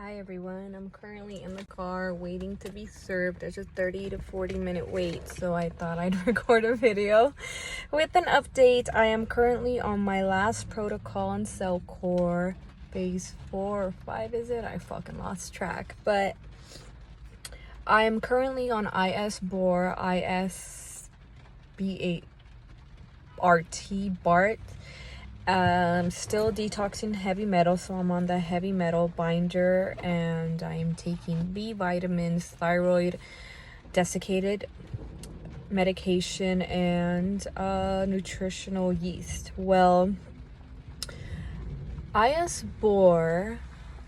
Hi everyone, I'm currently in the car waiting to be served. There's a 30 to 40 minute wait, so I thought I'd record a video with an update. I am currently on my last protocol on Cellcore, phase 4 or 5 is it? I fucking lost track, but I am currently on BORR, BART. Still detoxing heavy metal, so I'm on the heavy metal binder, and I'm taking B vitamins, thyroid desiccated medication, and nutritional yeast. Well, BORR,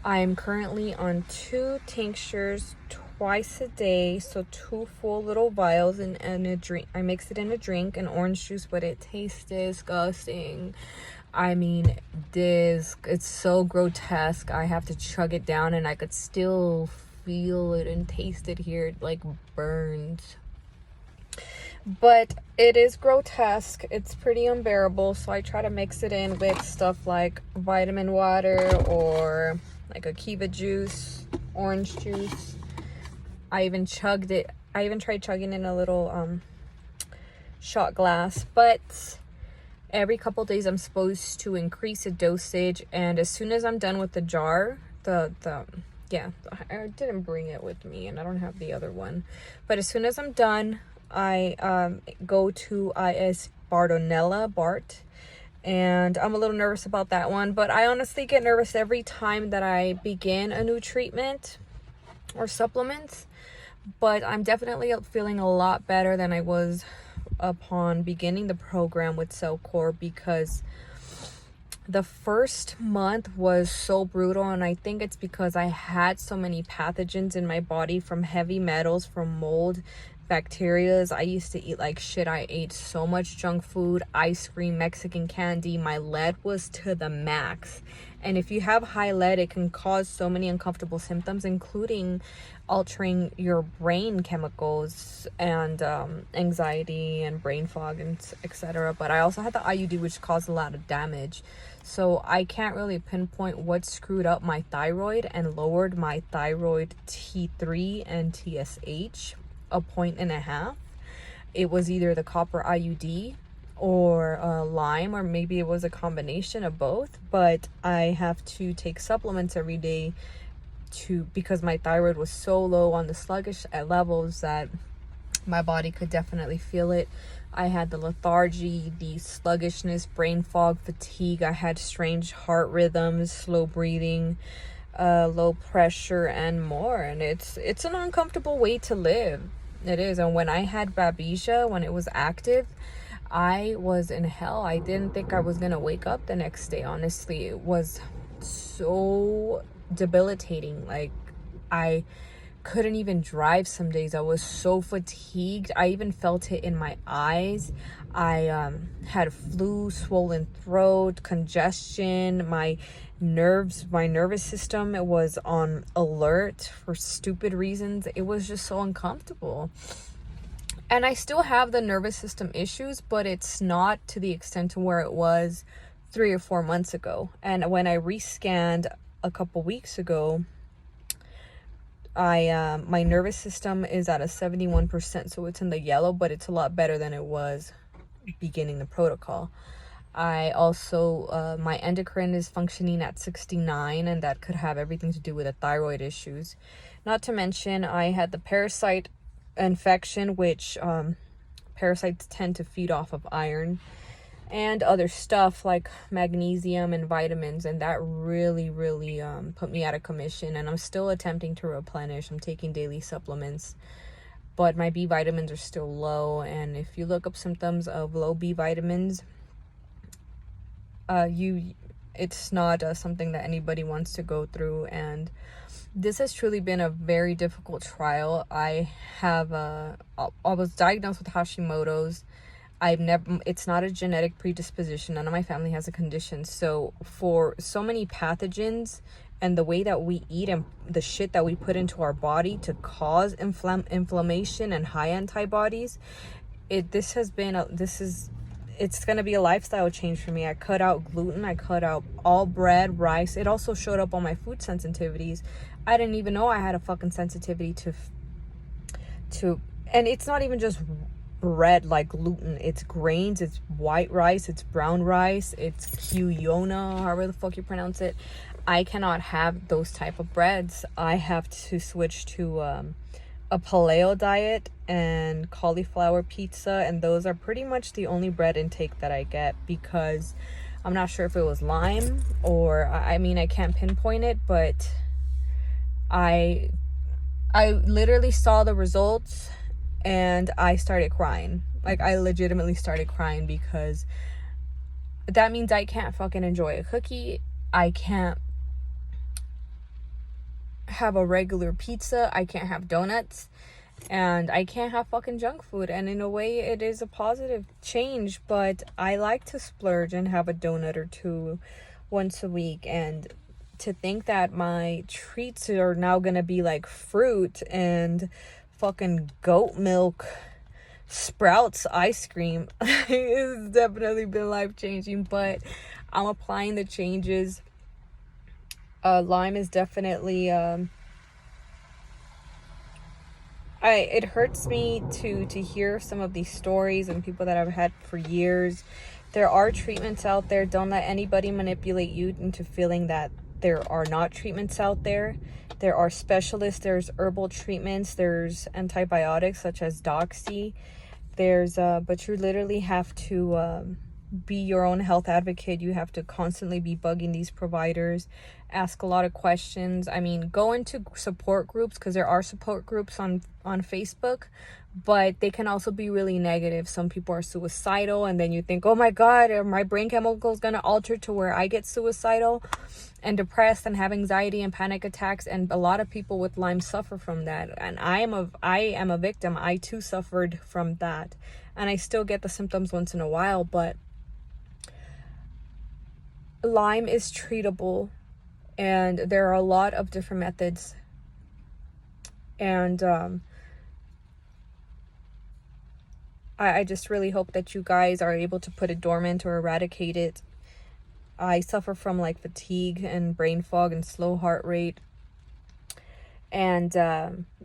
I'm currently on 2 tinctures twice a day, so 2 full little vials in a drink. I mix it in a drink, an orange juice, but it tastes disgusting. I mean, it's so grotesque. I have to chug it down, and I could still feel it and taste it here. It like burns. But it is grotesque. It's pretty unbearable, so I try to mix it in with stuff like vitamin water or like a kiva juice, orange juice. I even chugged it. I even tried chugging in a little shot glass, but every couple days I'm supposed to increase the dosage, and as soon as I'm done with the jar, I didn't bring it with me and I don't have the other one, but as soon as I'm done, I go to BART, and I'm a little nervous about that one, but I honestly get nervous every time that I begin a new treatment or supplements. But I'm definitely feeling a lot better than I was upon beginning the program with Cellcore, because the first month was so brutal, and I think it's because I had so many pathogens in my body, from heavy metals, from mold, bacterias. I used to eat like shit. I ate so much junk food, ice cream, Mexican candy. My lead was to the max, and if you have high lead, it can cause so many uncomfortable symptoms, including altering your brain chemicals and anxiety and brain fog and etc. But I also had the IUD, which caused a lot of damage, so I can't really pinpoint what screwed up my thyroid and lowered my thyroid T3 and TSH 1.5 points. It was either the copper IUD or Lyme, or maybe it was a combination of both, but I have to take supplements every day because my thyroid was so low on the sluggish levels that my body could definitely feel it. I had the lethargy, the sluggishness, brain fog, fatigue. I had strange heart rhythms, slow breathing, low pressure, and more. And it's an uncomfortable way to live. It is. And when I had Babesia, when it was active, I was in hell. I didn't think I was gonna wake up the next day. Honestly, it was so debilitating. Like, I couldn't even drive some days. I was so fatigued. I even felt it in my eyes. I had flu, swollen throat, congestion. My nervous system, it was on alert for stupid reasons. It was just so uncomfortable. And I still have the nervous system issues, but it's not to the extent to where it was 3 or 4 months ago. And when I rescanned a couple weeks ago, my nervous system is at a 71%, so it's in the yellow, but it's a lot better than it was beginning the protocol. I also my endocrine is functioning at 69, and that could have everything to do with the thyroid issues. Not to mention, I had the parasite infection, which parasites tend to feed off of iron and other stuff like magnesium and vitamins, and that really put me out of commission, and I'm still attempting to replenish. I'm taking daily supplements, but my B vitamins are still low, and if you look up symptoms of low B vitamins, it's not something that anybody wants to go through, and this has truly been a very difficult trial. I was diagnosed with Hashimoto's. It's not a genetic predisposition. None of my family has a condition. So for so many pathogens and the way that we eat and the shit that we put into our body to cause inflammation and high antibodies, it's going to be a lifestyle change for me. I cut out gluten. I cut out all bread, rice. It also showed up on my food sensitivities. I didn't even know I had a fucking sensitivity to, and it's not even just bread like gluten. It's grains, it's white rice, it's brown rice, it's quinoa, however the fuck you pronounce it. I cannot have those type of breads. I have to switch to a paleo diet and cauliflower pizza, and those are pretty much the only bread intake that I get, because I'm not sure if it was Lyme or I mean, I can't pinpoint it, but I literally saw the results and I started crying. Like, I legitimately started crying, because that means I can't fucking enjoy a cookie. I can't have a regular pizza. I can't have donuts. And I can't have fucking junk food. And in a way, it is a positive change. But I like to splurge and have a donut or two once a week. And to think that my treats are now going to be like fruit and fucking goat milk Sprouts ice cream it's definitely been life-changing. But I'm applying the changes. Lyme is definitely it hurts me to hear some of these stories and people that I've had for years. There are treatments out there. Don't let anybody manipulate you into feeling that there are not treatments out there. There are specialists, there's herbal treatments, there's antibiotics such as Doxy. There's but you literally have to be your own health advocate. You have to constantly be bugging these providers, ask a lot of questions. I mean, go into support groups, because there are support groups on Facebook, but they can also be really negative. Some people are suicidal, and then you think, oh my god, are my brain chemicals gonna alter to where I get suicidal and depressed and have anxiety and panic attacks. And a lot of people with Lyme suffer from that, and I am a victim. I too suffered from that, and I still get the symptoms once in a while. But Lyme is treatable, and there are a lot of different methods. And I just really hope that you guys are able to put it dormant or eradicate it. I suffer from like fatigue and brain fog and slow heart rate. And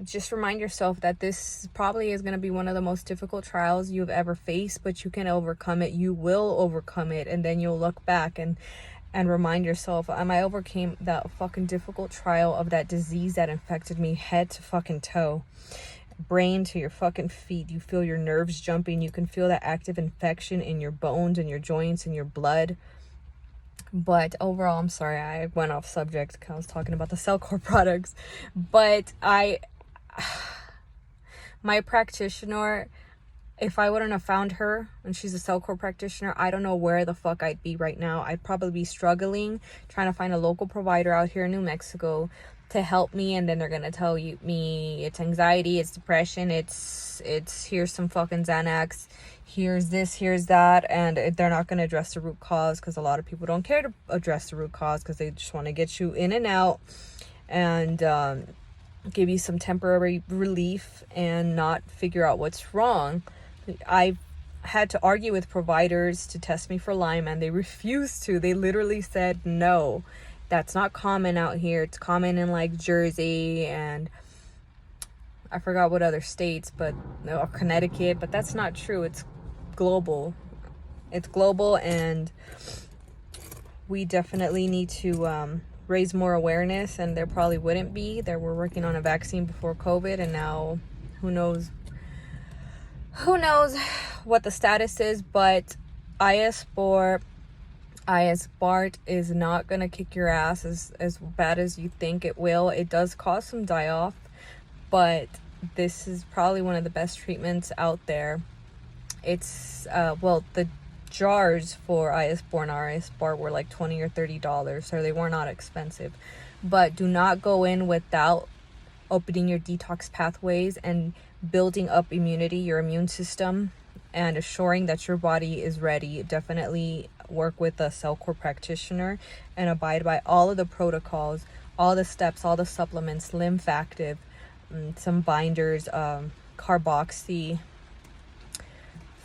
just remind yourself that this probably is going to be one of the most difficult trials you've ever faced, but you can overcome it. You will overcome it, and then you'll look back and remind yourself, I overcame that fucking difficult trial of that disease that infected me head to fucking toe, brain to your fucking feet. You feel your nerves jumping. You can feel that active infection in your bones and your joints and your blood. But overall, I'm sorry, I went off subject because I was talking about the Cellcore products. But my practitioner, if I wouldn't have found her, and she's a Cellcore practitioner, I don't know where the fuck I'd be right now. I'd probably be struggling, trying to find a local provider out here in New Mexico to help me, and then they're gonna tell me it's anxiety, it's depression, it's here's some fucking Xanax, here's this, here's that, and they're not gonna address the root cause, because a lot of people don't care to address the root cause, because they just want to get you in and out and give you some temporary relief and not figure out what's wrong. I've had to argue with providers to test me for Lyme, and they refused to. They literally said no. That's not common out here. It's common in like Jersey and I forgot what other states, but or Connecticut, but that's not true. It's global. It's global, and we definitely need to raise more awareness, and there probably wouldn't be. There were working on a vaccine before COVID, and now who knows what the status is. But BORR is not going to kick your ass as bad as you think it will. It does cause some die-off, but this is probably one of the best treatments out there. It's, the jars for BORR and BORR were like $20 or $30, so they were not expensive. But do not go in without opening your detox pathways and building up immunity, your immune system, and assuring that your body is ready. Definitely work with a Cellcore practitioner and abide by all of the protocols, all the steps, all the supplements, Lymphactive, some binders, Carboxy,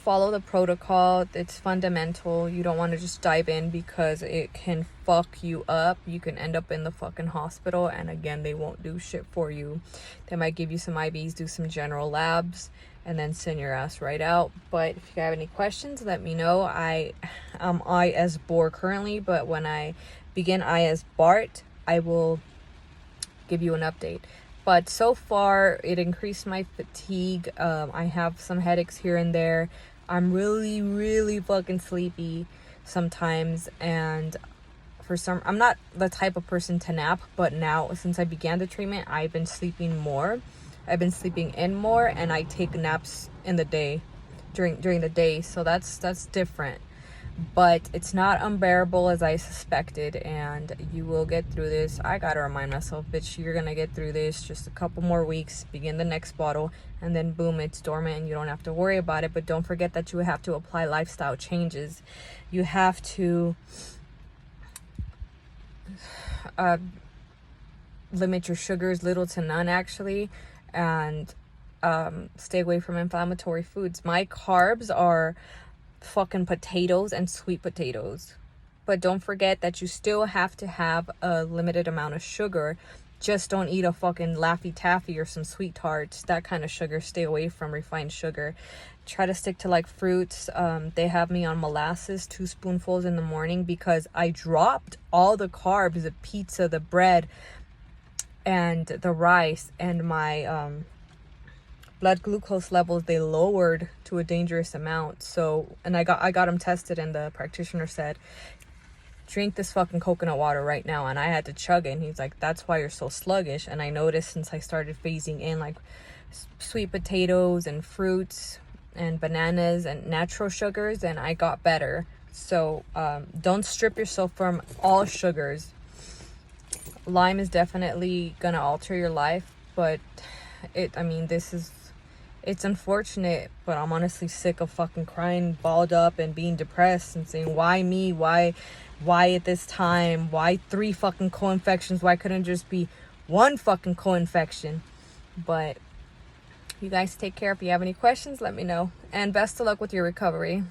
follow the protocol. It's fundamental. You don't want to just dive in because it can fuck you up. You can end up in the fucking hospital, and again, they won't do shit for you. They might give you some IVs, do some general labs, and then send your ass right out. But if you have any questions, let me know. I am IS BORR currently, but when I begin IS BART, I will give you an update. But so far, it increased my fatigue. I have some headaches here and there. I'm really fucking sleepy sometimes. And I'm not the type of person to nap. But now, since I began the treatment, I've been sleeping more. I've been sleeping in more. And I take naps in the day, during the day. So that's different. But it's not unbearable as I suspected, and you will get through this. I gotta remind myself, bitch, you're gonna get through this. Just a couple more weeks, begin the next bottle, and then boom, it's dormant and you don't have to worry about it. But don't forget that you have to apply lifestyle changes. You have to limit your sugars, little to none actually, and stay away from inflammatory foods. My carbs are fucking potatoes and sweet potatoes, but don't forget that you still have to have a limited amount of sugar. Just don't eat a fucking Laffy Taffy or some sweet tarts, that kind of sugar. Stay away from refined sugar. Try to stick to like fruits. They have me on molasses, 2 spoonfuls in the morning, because I dropped all the carbs, the pizza, the bread, and the rice, and my blood glucose levels, they lowered to a dangerous amount. So, and I got them tested, and the practitioner said, drink this fucking coconut water right now. And I had to chug it, and he's like, that's why you're so sluggish. And I noticed since I started phasing in like sweet potatoes and fruits and bananas and natural sugars, and I got better. So don't strip yourself from all sugars. Lyme is definitely gonna alter your life, but it's unfortunate, but I'm honestly sick of fucking crying, balled up, and being depressed and saying, why me? Why at this time? Why 3 fucking co-infections? Why couldn't it just be 1 fucking co-infection? But you guys take care. If you have any questions, let me know. And best of luck with your recovery.